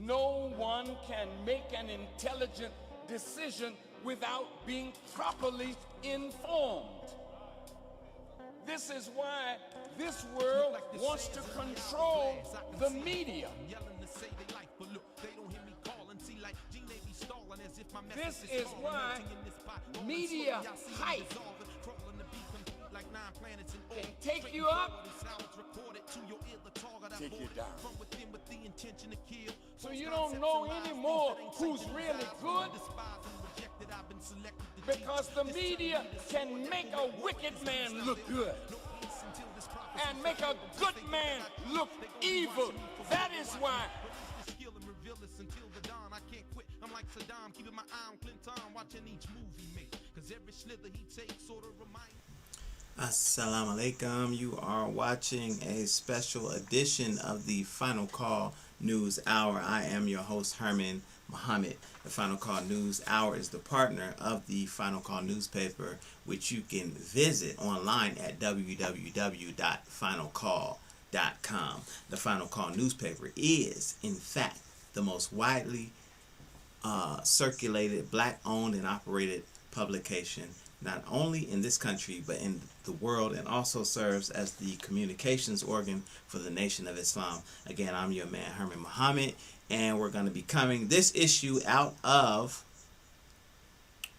No one can make an intelligent decision without being properly informed. This is why this world wants to control the media. This is why media hype can take you up, take you down. So you don't know anymore who's really good, because the media can make a wicked man look good and make a good man look evil. That is why. I can't quit. I'm like Saddam, keeping my eye on Clinton, watching each movie he makes, cause every slither he takes sort of reminds. Assalamu alaikum. You are watching a special edition of the Final Call News Hour. I am your host, Herman Muhammad. The Final Call News Hour is the partner of the Final Call newspaper, which you can visit online at www.finalcall.com. The Final Call newspaper is, in fact, the most widely circulated, black-owned and operated publication, not only in this country but in the world, and also serves as the communications organ for the Nation of Islam. Again, I'm your man, Herman Muhammad, and we're going to be coming this issue out of,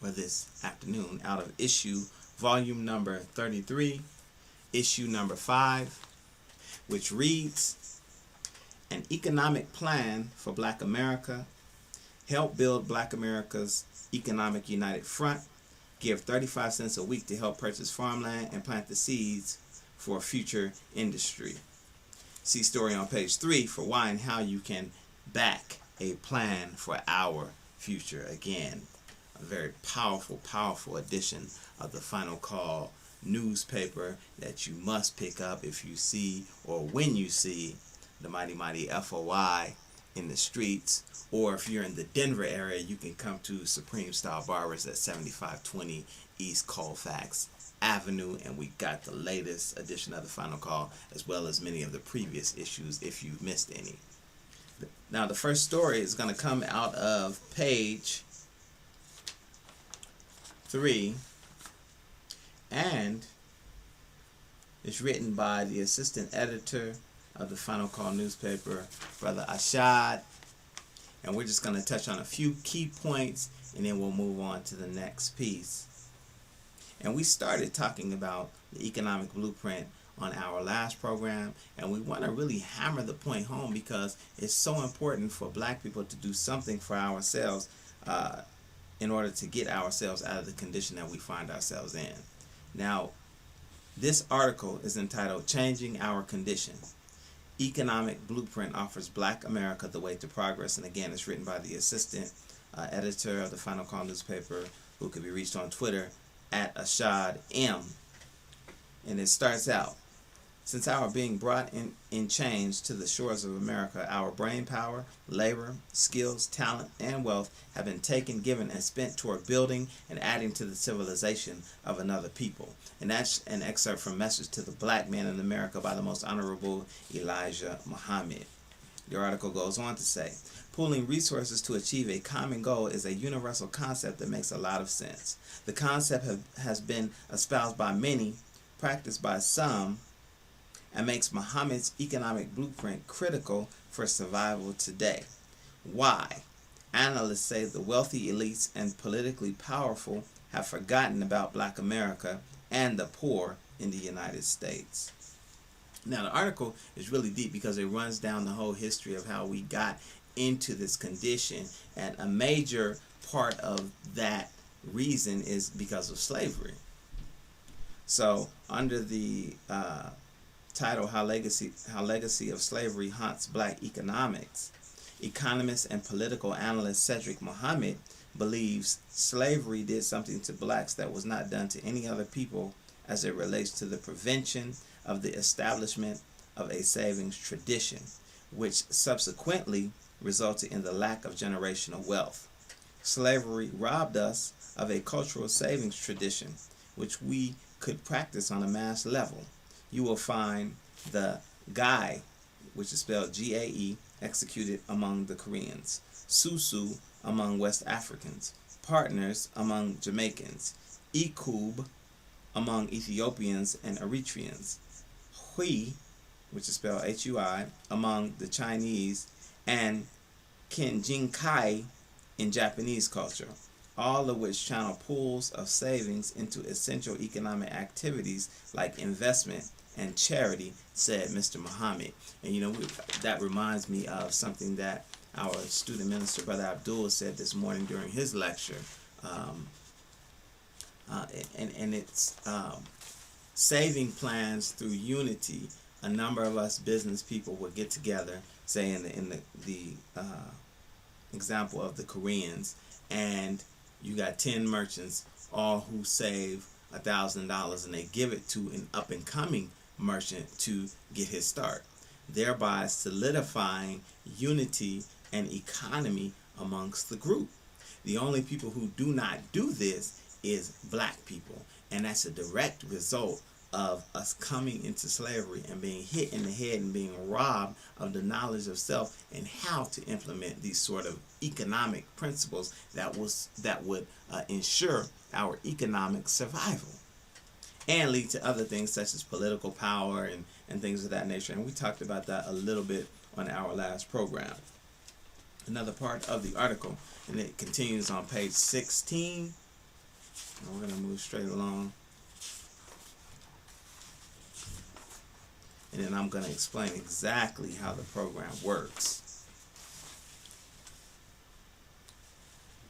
or this afternoon, out of issue volume number 33, issue number 5, which reads, An Economic Plan for Black America, help build Black America's Economic United Front, give 35 cents a week to help purchase farmland and plant the seeds for a future industry. See story on page 3 for why and how you can back a plan for our future. Again, a very powerful, powerful edition of the Final Call newspaper that you must pick up if you see, or when you see, the mighty FOI in the streets, or if you're in the Denver area, you can come to Supreme Style Barbers at 7520 East Colfax Avenue, and we got the latest edition of the Final Call, as well as many of the previous issues if you missed any. Now, the first story is going to come out of page 3, and it's written by the assistant editor of the Final Call newspaper, Brother Ashad, and we're just going to touch on a few key points and then we'll move on to the next piece. And we started talking about the economic blueprint on our last program, and we want to really hammer the point home because it's so important for Black people to do something for ourselves in order to get ourselves out of the condition that we find ourselves in. Now, this article is entitled Changing Our Condition. Economic Blueprint Offers Black America the Way to Progress. And again, it's written by the assistant editor of the Final Call newspaper, who can be reached on Twitter at Ashad M. And it starts out, since our being brought in chains to the shores of America, our brain power, labor, skills, talent, and wealth have been taken, given, and spent toward building and adding to the civilization of another people. And that's an excerpt from Message to the Black Man in America by the Most Honorable Elijah Muhammad. The article goes on to say, pooling resources to achieve a common goal is a universal concept that makes a lot of sense. The concept has been espoused by many, practiced by some, and makes Muhammad's economic blueprint critical for survival today. Why? Analysts say the wealthy elites and politically powerful have forgotten about Black America and the poor in the United States. Now, the article is really deep because it runs down the whole history of how we got into this condition, and a major part of that reason is because of slavery. So, under the title, How Legacy of Slavery Haunts Black Economics, economist and political analyst Cedric Muhammad believes slavery did something to blacks that was not done to any other people as it relates to the prevention of the establishment of a savings tradition, which subsequently resulted in the lack of generational wealth. Slavery robbed us of a cultural savings tradition, which we could practice on a mass level. You will find the GAE, which is spelled GAE, executed among the Koreans, Susu among West Africans, partners among Jamaicans, Ikub among Ethiopians and Eritreans, Hui, which is spelled Hui, among the Chinese, and Kinjinkai in Japanese culture, all of which channel pools of savings into essential economic activities like investment and charity, said Mr. Muhammad. And that reminds me of something that our student minister, Brother Abdul, said this morning during his lecture. And it's saving plans through unity. A number of us business people would get together, say in the example of the Koreans, and you got 10 merchants, all who save $1,000, and they give it to an up-and-coming merchant to get his start, thereby solidifying unity and economy amongst the group. The only people who do not do this is black people, and that's a direct result of us coming into slavery and being hit in the head and being robbed of the knowledge of self and how to implement these sort of economic principles that would ensure our economic survival and lead to other things such as political power and things of that nature. And we talked about that a little bit on our last program. Another part of the article, and it continues on page 16. And we're going to move straight along. And then I'm going to explain exactly how the program works.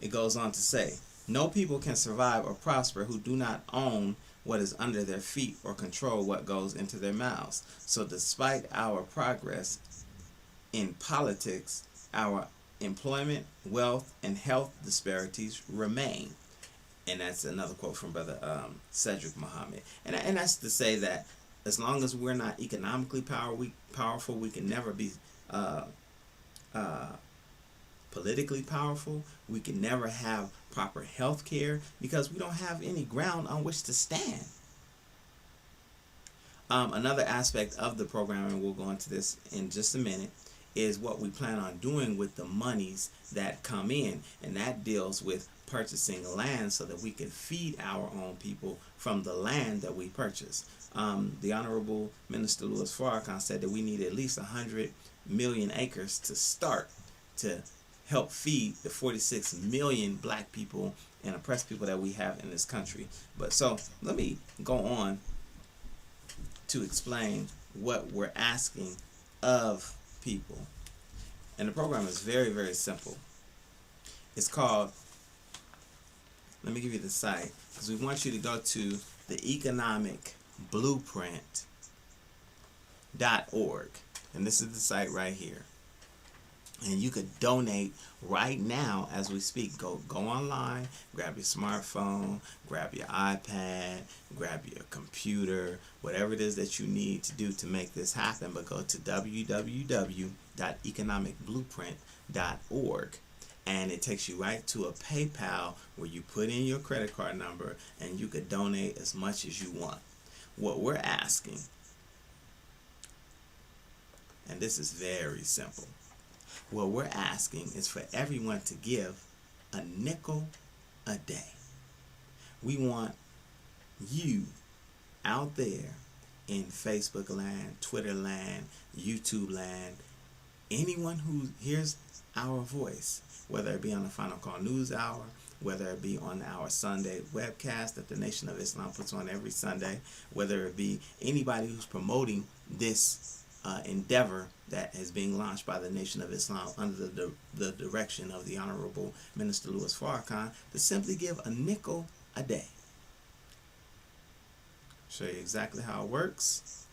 It goes on to say, no people can survive or prosper who do not own what is under their feet or control what goes into their mouths. So despite our progress in politics, our employment, wealth, and health disparities remain. And that's another quote from Brother Cedric Muhammad. And that's to say that as long as we're not economically powerful, we can never be politically powerful. We can never have proper health care because we don't have any ground on which to stand. Another aspect of the program, and we'll go into this in just a minute, is what we plan on doing with the monies that come in, and that deals with purchasing land so that we can feed our own people from the land that we purchase. The Honorable Minister Louis Farrakhan said that we need at least 100 million acres to start to help feed the 46 million black people and oppressed people that we have in this country. But so let me go on to explain what we're asking of people. And the program is very, very simple. It's called, let me give you the site, because we want you to go to the economic blueprint.org. And this is the site right here. And you could donate right now as we speak. Go online, grab your smartphone, grab your iPad, grab your computer, whatever it is that you need to do to make this happen. But go to www.economicblueprint.org. And it takes you right to a PayPal where you put in your credit card number and you could donate as much as you want. What we're asking, and this is very simple, what we're asking is for everyone to give a nickel a day. We want you out there in Facebook land, Twitter land, YouTube land, anyone who hears our voice, whether it be on the Final Call News Hour, whether it be on our Sunday webcast that the Nation of Islam puts on every Sunday, whether it be anybody who's promoting this endeavor that is being launched by the Nation of Islam under the direction of the Honorable Minister Louis Farrakhan, to simply give a nickel a day. Show you exactly how it works.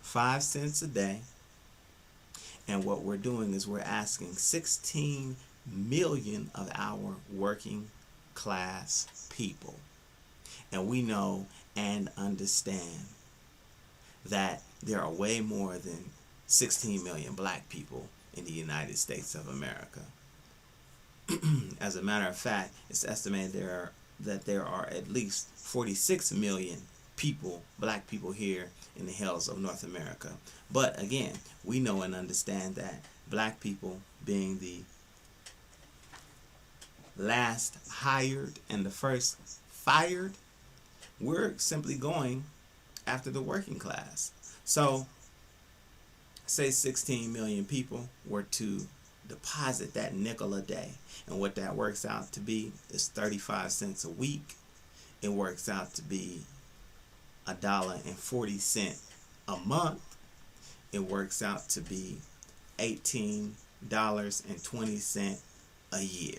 5 cents a day. And what we're doing is we're asking 16 million of our working class people. And we know and understand that there are way more than 16 million black people in the United States of America. As a matter of fact, it's estimated that there are at least 46 million people, black people here in the hills of North America. But again, we know and understand that black people being the last hired and the first fired, we're simply going after the working class. So, say 16 million people were to deposit that nickel a day, and what that works out to be is 35 cents a week. It works out to be $1.40 a month. It works out to be $18.20 a year.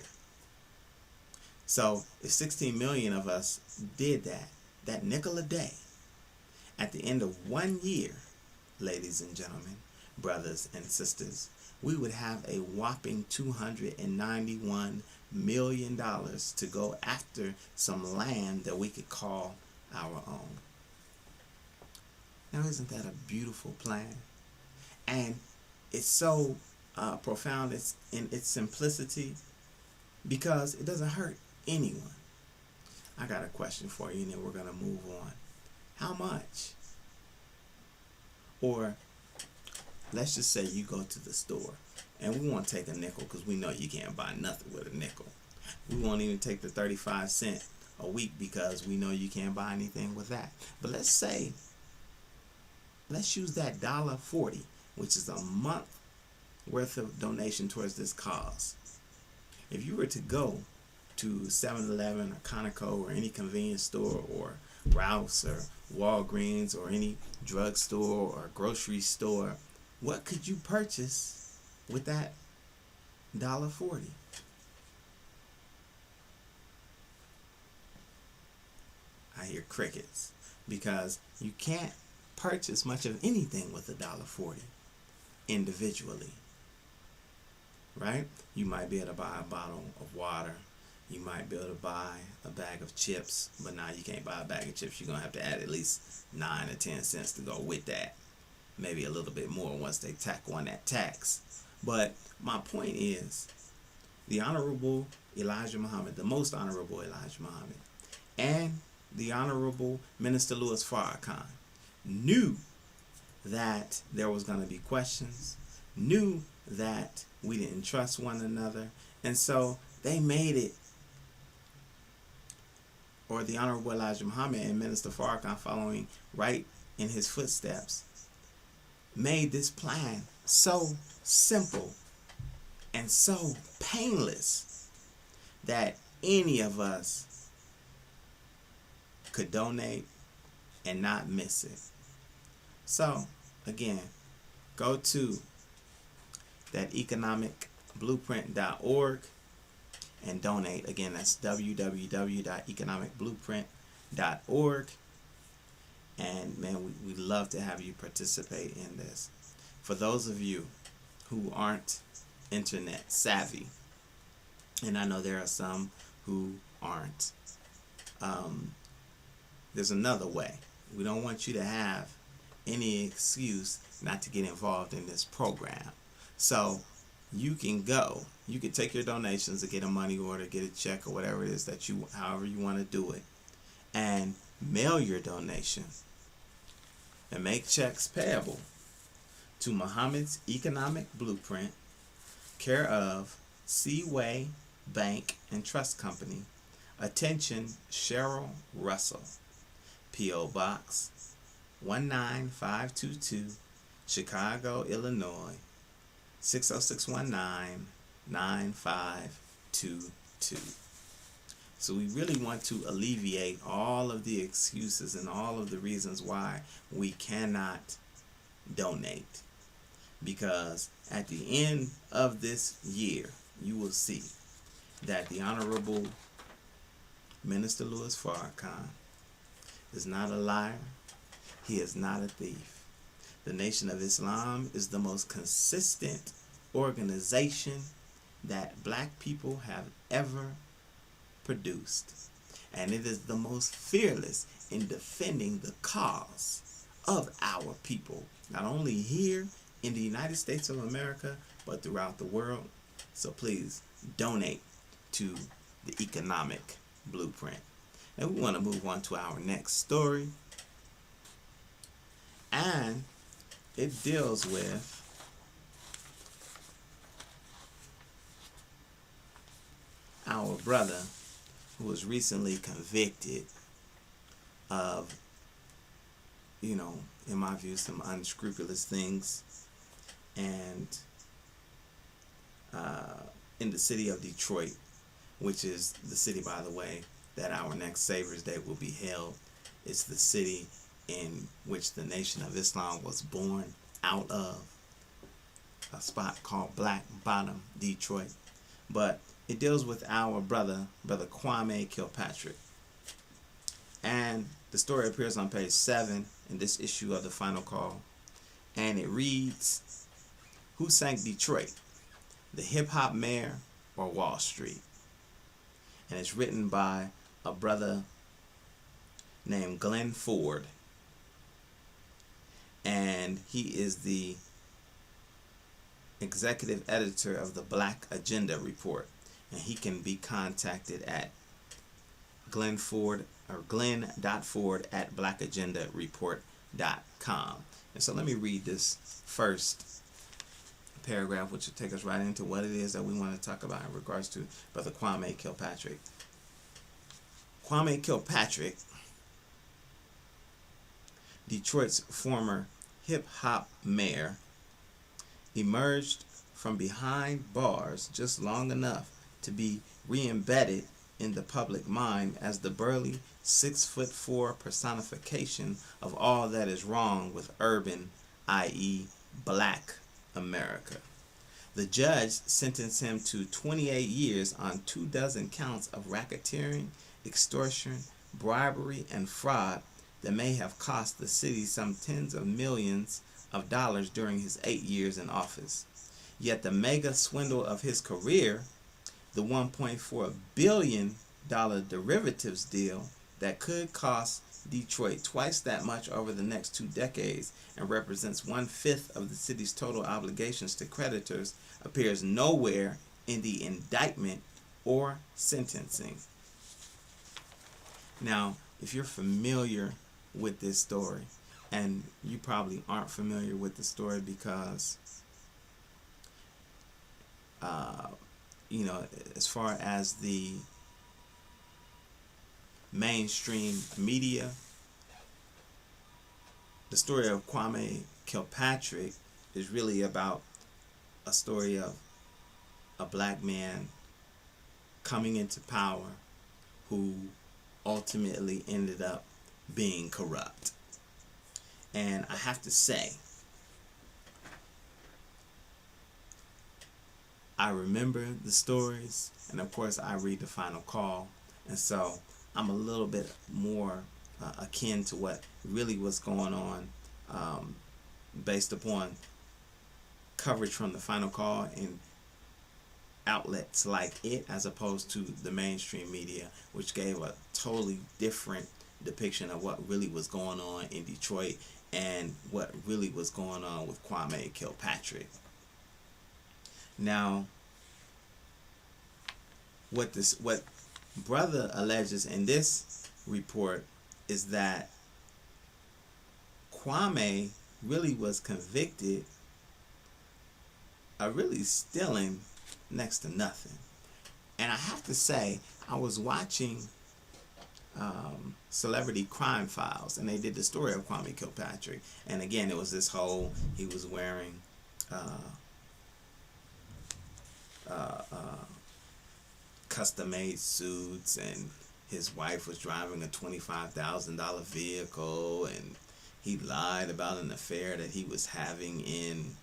So if 16 million of us did that nickel a day, at the end of 1 year, ladies and gentlemen, brothers and sisters, we would have a whopping $291 million to go after some land that we could call our own. Now, isn't that a beautiful plan? And it's so profound in its simplicity because it doesn't hurt anyone. I got a question for you, and then we're going to move on. How much? Or let's just say you go to the store, and we won't take a nickel because we know you can't buy nothing with a nickel. We won't even take the 35 cents a week because we know you can't buy anything with that. But let's use that $1.40, which is a month worth of donation towards this cause. If you were to go to 7-Eleven or Conoco or any convenience store or Ralph's or Walgreens or any drugstore or grocery store, what could you purchase with that $1.40? I hear crickets, because you can't purchase much of anything with $1.40 individually, right? You might be able to buy a bottle of water. You might be able to buy a bag of chips, but now you can't buy a bag of chips. You're going to have to add at least 9 or 10 cents to go with that. Maybe a little bit more once they tack on that tax. But my point is, the Honorable Elijah Muhammad, the most Honorable Elijah Muhammad, and the Honorable Minister Louis Farrakhan knew that there was going to be questions, knew that we didn't trust one another, and so they made it, or the Honorable Elijah Muhammad and Minister Farrakhan, following right in his footsteps, made this plan so simple and so painless that any of us could donate and not miss it. So, again, go to that economicblueprint.org and donate. Again, that's www.economicblueprint.org. And man, we'd love to have you participate in this. For those of you who aren't internet savvy, and I know there are some who aren't, there's another way. We don't want you to have any excuse not to get involved in this program. So you can take your donations to get a money order, get a check, or whatever it is that you, however you want to do it, and mail your donation and make checks payable to Muhammad's Economic Blueprint, care of Seaway Bank and Trust Company. Attention, Cheryl Russell. P.O. Box 19522, Chicago, Illinois 60619 9522. So we really want to alleviate all of the excuses and all of the reasons why we cannot donate. Because at the end of this year, you will see that the Honorable Minister Louis Farrakhan is not a liar. He is not a thief. The Nation of Islam is the most consistent organization that black people have ever produced. And it is the most fearless in defending the cause of our people, not only here in the United States of America, but throughout the world. So please donate to the Economic Blueprint. And we want to move on to our next story. And it deals with brother who was recently convicted of, you know, in my view, some unscrupulous things, and in the city of Detroit, which is the city, by the way, that our next Savior's Day will be held. It's the city in which the Nation of Islam was born out of, a spot called Black Bottom, Detroit. But it deals with our brother Kwame Kilpatrick. And the story appears on page 7 in this issue of the Final Call. And it reads, "Who sank Detroit? The hip-hop mayor or Wall Street?" And it's written by a brother named Glenn Ford. And he is the executive editor of the Black Agenda Report. And he can be contacted at glenn.ford@blackagendareport.com. And so let me read this first paragraph, which will take us right into what it is that we want to talk about in regards to Brother Kwame Kilpatrick. Kwame Kilpatrick, Detroit's former hip-hop mayor, emerged from behind bars just long enough to be re-embedded in the public mind as the burly 6'4" personification of all that is wrong with urban, i.e. black America. The judge sentenced him to 28 years on 24 counts of racketeering, extortion, bribery, and fraud that may have cost the city some tens of millions of dollars during his 8 years in office. Yet the mega swindle of his career, the $1.4 billion derivatives deal that could cost Detroit twice that much over the next 2 decades and represents 1/5 of the city's total obligations to creditors, appears nowhere in the indictment or sentencing. Now, if you're familiar with this story, and you probably aren't familiar with the story because, you know, as far as the mainstream media, the story of Kwame Kilpatrick is really about a story of a black man coming into power who ultimately ended up being corrupt. And I have to say, I remember the stories, and of course I read the Final Call, and so I'm a little bit more akin to what really was going on, based upon coverage from the Final Call and outlets like it, as opposed to the mainstream media, which gave a totally different depiction of what really was going on in Detroit and what really was going on with Kwame Kilpatrick. Now, what brother alleges in this report is that Kwame really was convicted of really stealing next to nothing. And I have to say, I was watching Celebrity Crime Files, and they did the story of Kwame Kilpatrick. And again, it was this whole, he was wearing custom-made suits, and his wife was driving a $25,000 vehicle, and he lied about an affair that he was having in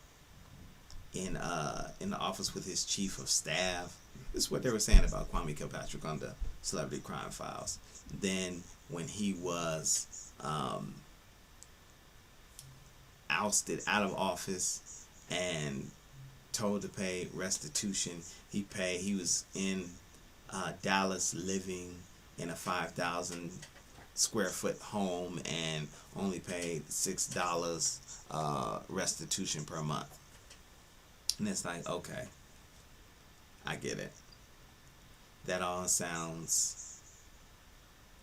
the office with his chief of staff. This is what they were saying about Kwame Kilpatrick on the Celebrity Crime Files. Then when he was ousted out of office and told to pay restitution, he paid. He was in Dallas living in a 5,000 square foot home and only paid $6 restitution per month. And it's like, okay, I get it. That all sounds,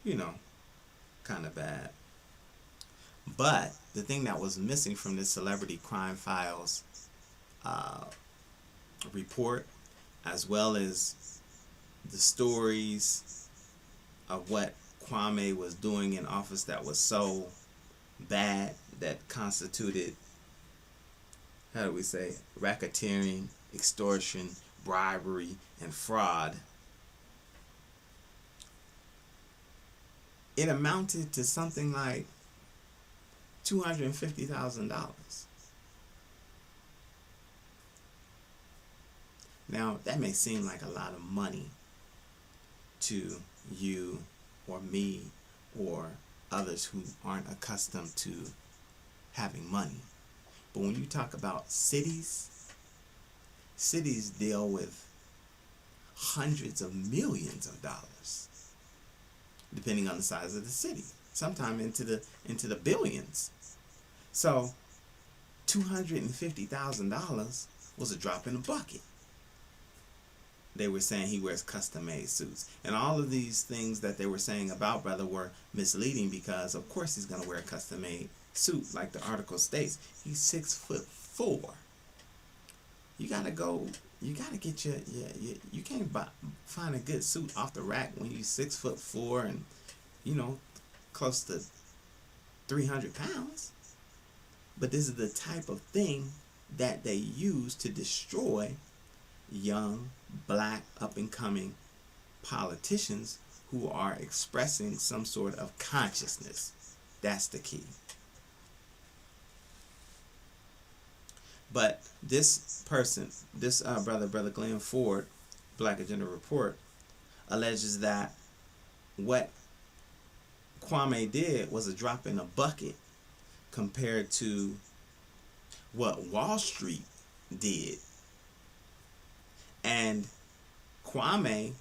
you know, kind of bad. But the thing that was missing from this Celebrity Crime Files report, as well as the stories of what Kwame was doing in office that was so bad, that constituted, how do we say, racketeering, extortion, bribery, and fraud. It amounted to something like $250,000. Now, that may seem like a lot of money to you or me or others who aren't accustomed to having money. But when you talk about cities, cities deal with hundreds of millions of dollars, depending on the size of the city. Sometimes into the billions. So $250,000 was a drop in the bucket. They were saying he wears custom-made suits. And all of these things that they were saying about brother were misleading, because of course he's going to wear a custom-made suit. Like the article states, he's 6'4". You got to get you can't find a good suit off the rack when you're 6'4" and, close to 300 pounds. But this is the type of thing that they use to destroy young, black, up-and-coming politicians who are expressing some sort of consciousness. That's the key. But this person, brother Glenn Ford, Black Agenda Report, alleges that what Kwame did was a drop in a bucket compared to what Wall Street did. And Kwame,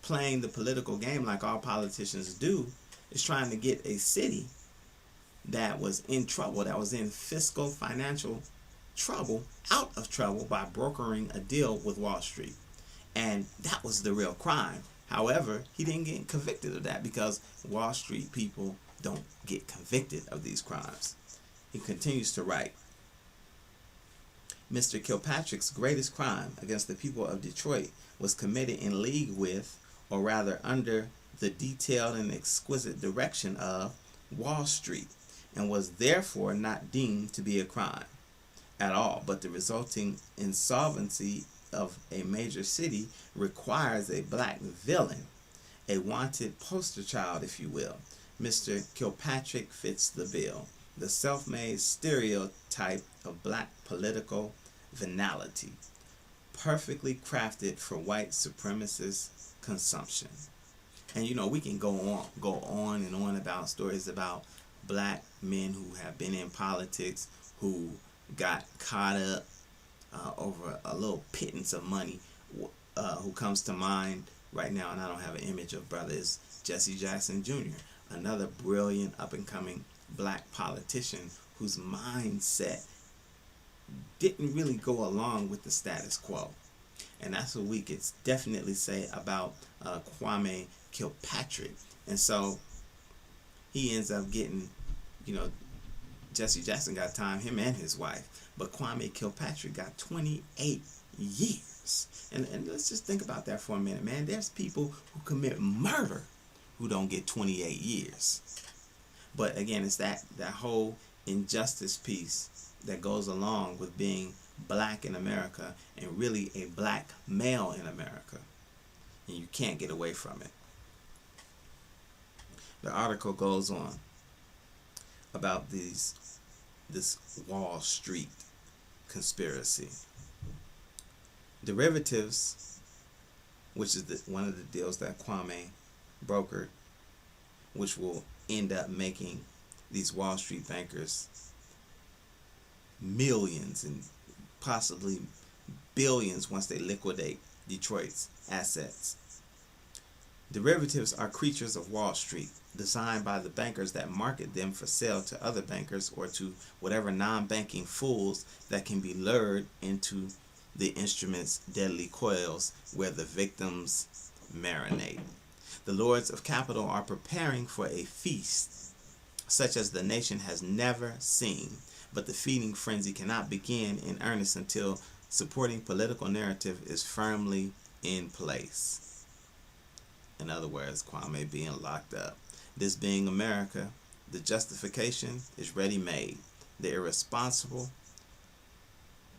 playing the political game like all politicians do, is trying to get a city that was in trouble, that was in fiscal, financial trouble, out of trouble by brokering a deal with Wall Street. And that was the real crime. However, he didn't get convicted of that because Wall Street people don't get convicted of these crimes. He continues to write, Mr. Kilpatrick's greatest crime against the people of Detroit was committed in league with, or rather under the detailed and exquisite direction of, Wall Street, and was therefore not deemed to be a crime at all, but the resulting insolvency of a major city requires a black villain, a wanted poster child, if you will. Mr. Kilpatrick fits the bill, the self-made stereotype of black political venality, perfectly crafted for white supremacist consumption. And we can go on and on about stories about black men who have been in politics who got caught up over a little pittance of money. Who comes to mind right now, and I don't have an image of brother, is Jesse Jackson Jr., another brilliant up-and-coming black politician whose mindset didn't really go along with the status quo. And that's what we could definitely say about Kwame Kilpatrick. And so he ends up getting, Jesse Jackson got time, him and his wife. But Kwame Kilpatrick got 28 years. And let's just think about that for a minute, man. There's people who commit murder who don't get 28 years. But again, it's that whole injustice piece that goes along with being black in America and really a black male in America. And you can't get away from it. The article goes on about this Wall Street conspiracy. Derivatives, which is one of the deals that Kwame brokered, which will end up making these Wall Street bankers millions and possibly billions once they liquidate Detroit's assets. Derivatives are creatures of Wall Street, designed by the bankers that market them for sale to other bankers or to whatever non-banking fools that can be lured into the instrument's deadly coils where the victims marinate. The lords of capital are preparing for a feast such as the nation has never seen, but the feeding frenzy cannot begin in earnest until supporting political narrative is firmly in place. In other words, Kwame being locked up. This being America, the justification is ready-made. The irresponsible,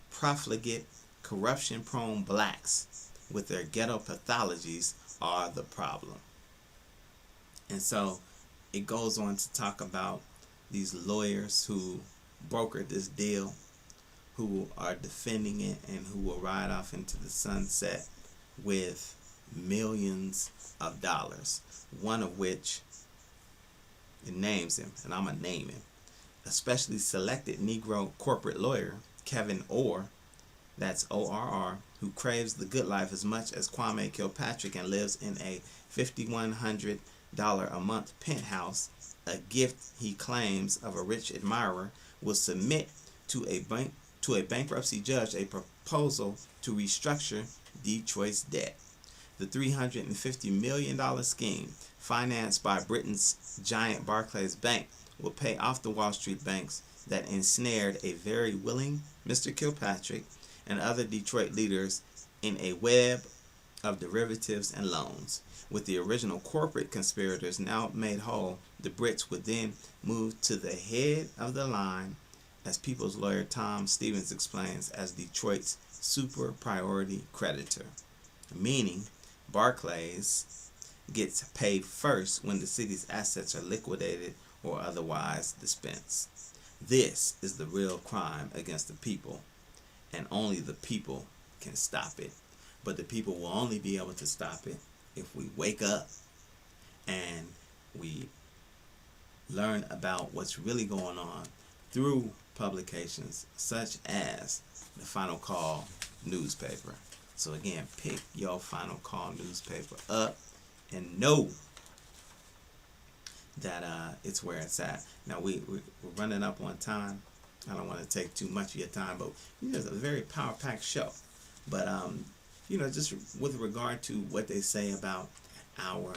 profligate, corruption-prone blacks with their ghetto pathologies are the problem. And so it goes on to talk about these lawyers who brokered this deal, who are defending it, and who will ride off into the sunset with millions of dollars. One of which, it names him, and I'm going to name him. A specially selected Negro corporate lawyer, Kevin Orr, that's ORR, who craves the good life as much as Kwame Kilpatrick and lives in a $5,100 a month penthouse, a gift he claims of a rich admirer, will submit to a bankruptcy judge a proposal to restructure Detroit's debt. The $350 million scheme, financed by Britain's giant Barclays Bank, will pay off the Wall Street banks that ensnared a very willing Mr. Kilpatrick and other Detroit leaders in a web of derivatives and loans. With the original corporate conspirators now made whole, the Brits would then move to the head of the line, as People's lawyer Tom Stevens explains, as Detroit's super priority creditor. Meaning, Barclays gets paid first when the city's assets are liquidated or otherwise dispensed. This is the real crime against the people, and only the people can stop it. But the people will only be able to stop it if we wake up and we learn about what's really going on through publications such as the Final Call newspaper. So again, pick your Final Call newspaper up and know that it's where it's at. Now we're running up on time. I don't want to take too much of your time, but it's a very power-packed show. But just with regard to what they say about our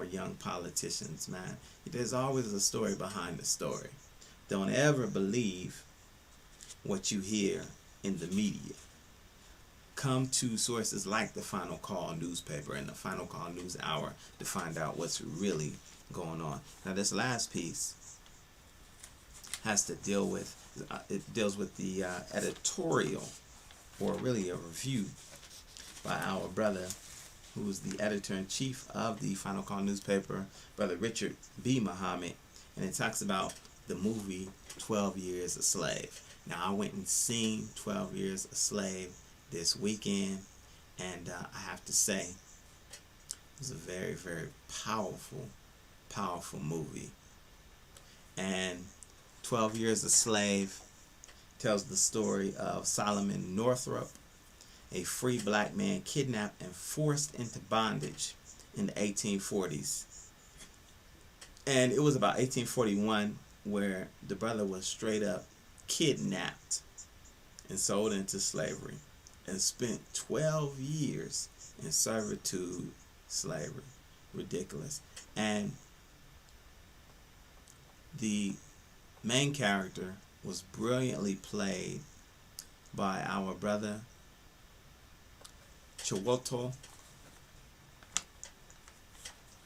young politicians, man, there's always a story behind the story. Don't ever believe what you hear in the media. Come to sources like the Final Call newspaper and the Final Call News Hour to find out what's really going on. Now, this last piece has to deal with the editorial, or really a review, by our brother, who's the editor-in-chief of the Final Call newspaper, Brother Richard B. Muhammad, and it talks about the movie 12 Years a Slave. Now, I went and seen 12 Years a Slave this weekend, and I have to say, it was a very, very powerful movie. And 12 Years a Slave tells the story of Solomon Northrop, a free black man kidnapped and forced into bondage in the 1840s. And it was about 1841 where the brother was straight up kidnapped and sold into slavery and spent 12 years in servitude slavery. Ridiculous. And the main character was brilliantly played by our brother Chiwetel,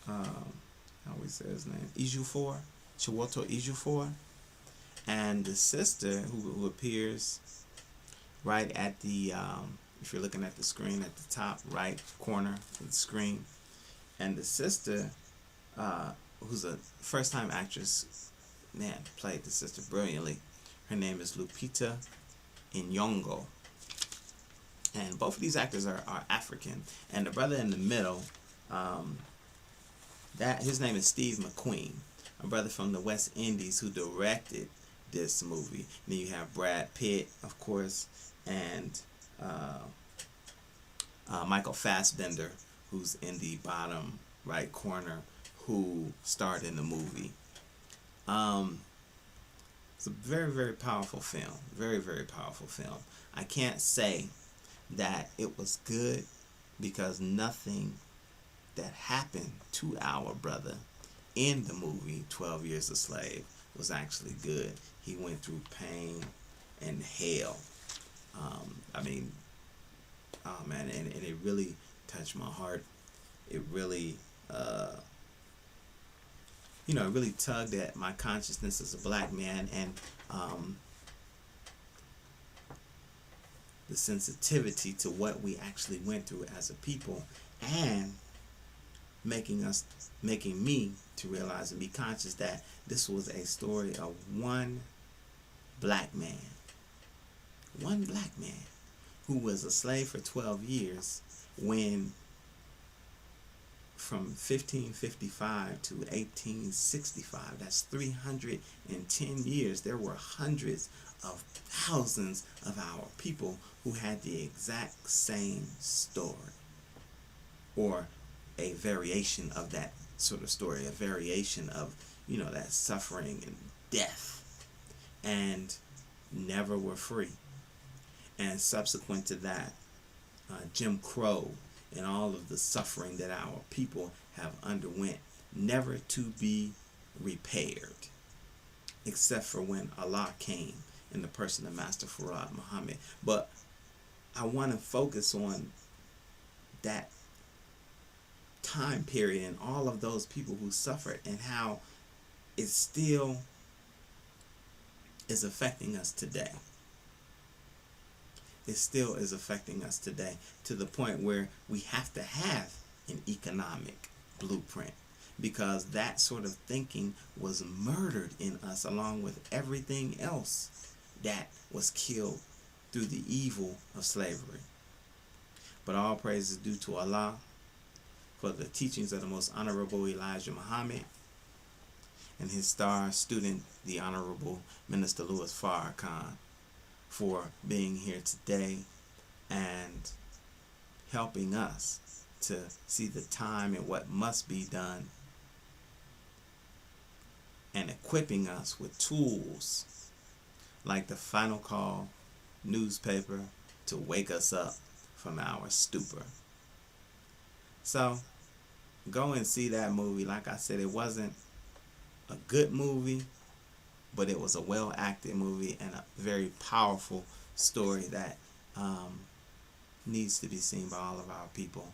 how we say his name, Ejiofor, Chiwetel Ejiofor, and the sister who appears right at the, if you're looking at the screen at the top right corner of the screen, and the sister, who's a first-time actress, man, played the sister brilliantly. Her name is Lupita Nyong'o. And both of these actors are African. And the brother in the middle, his name is Steve McQueen, a brother from the West Indies who directed this movie. And then you have Brad Pitt, of course, and Michael Fassbender, who's in the bottom right corner, who starred in the movie. It's a very, very powerful film. Very, very powerful film. I can't say that it was good because nothing that happened to our brother in the movie 12 Years a Slave was actually good. He went through pain and hell. Oh man, and it really touched my heart. it really, you know, it really tugged at my consciousness as a black man, and the sensitivity to what we actually went through as a people, and making me to realize and be conscious that this was a story of one black man who was a slave for 12 years, when from 1555 to 1865, that's 310 years, there were hundreds of thousands of our people who had the exact same story, or a variation of that sort of story, a variation of, you know, that suffering and death, and never were free. And subsequent to that, Jim Crow and all of the suffering that our people have underwent, never to be repaired, except for when Allah came in the person of Master Farad Muhammad. But I want to focus on that time period and all of those people who suffered, and how it still is affecting us today. It still is affecting us today, to the point where we have to have an economic blueprint, because that sort of thinking was murdered in us, along with everything else that was killed through the evil of slavery. But all praise is due to Allah for the teachings of the Most Honorable Elijah Muhammad and his star student, the Honorable Minister Louis Farrakhan, for being here today and helping us to see the time and what must be done, and equipping us with tools like the Final Call newspaper to wake us up from our stupor. So go and see that movie. Like I said, it wasn't a good movie, but it was a well acted movie and a very powerful story that needs to be seen by all of our people.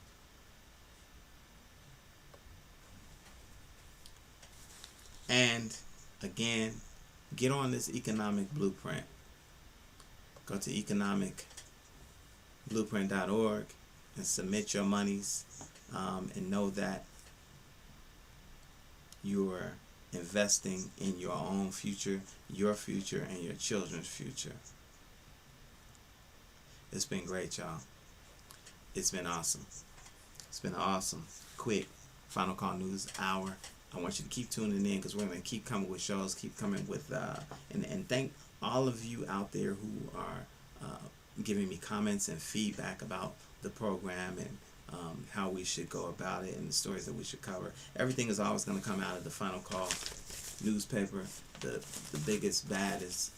And again, get on this economic blueprint. Go to economicblueprint.org and submit your monies, and know that you're investing in your own future, your future, and your children's future. It's been great, y'all. It's been awesome. It's been awesome. Quick Final Call News Hour. I want you to keep tuning in, because we're going to keep coming with shows, keep coming with, and thank all of you out there who are giving me comments and feedback about the program, and how we should go about it, and the stories that we should cover. Everything is always going to come out of the Final Call newspaper, the biggest, baddest,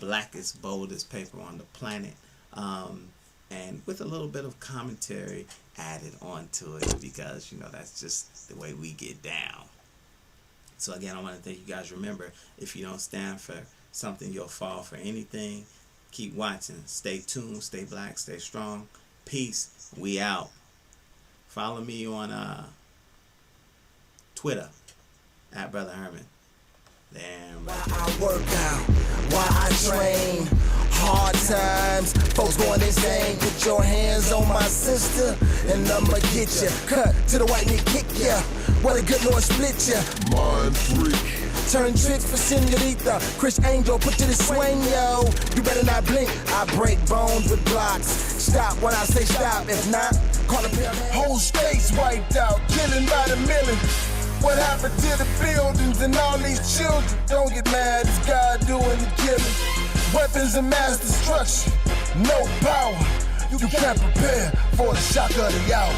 blackest, boldest paper on the planet, and with a little bit of commentary added onto it, because, you know, that's just the way we get down. So again, I want to thank you guys. Remember, if you don't stand for something, you'll fall for anything. Keep watching. Stay tuned. Stay black. Stay strong. Peace. We out. Follow me on Twitter at Brother Herman. Damn. Why I work out, why I train. Hard times, folks going insane. Put your hands on my sister, and I'ma get ya. Cut to the white knee, kick ya. What a good Lord split ya. Mind freak. Turn tricks for senorita. Chris Angel, put to the swing, yo. You better not blink. I break bones with blocks. Stop when I say stop. If not, call a pair of hands. Whole states wiped out, killing by the million. What happened to the buildings and all these children? Don't get mad, it's God doing the killing. Weapons of mass destruction, no power. You can't prepare for the shock of the hour.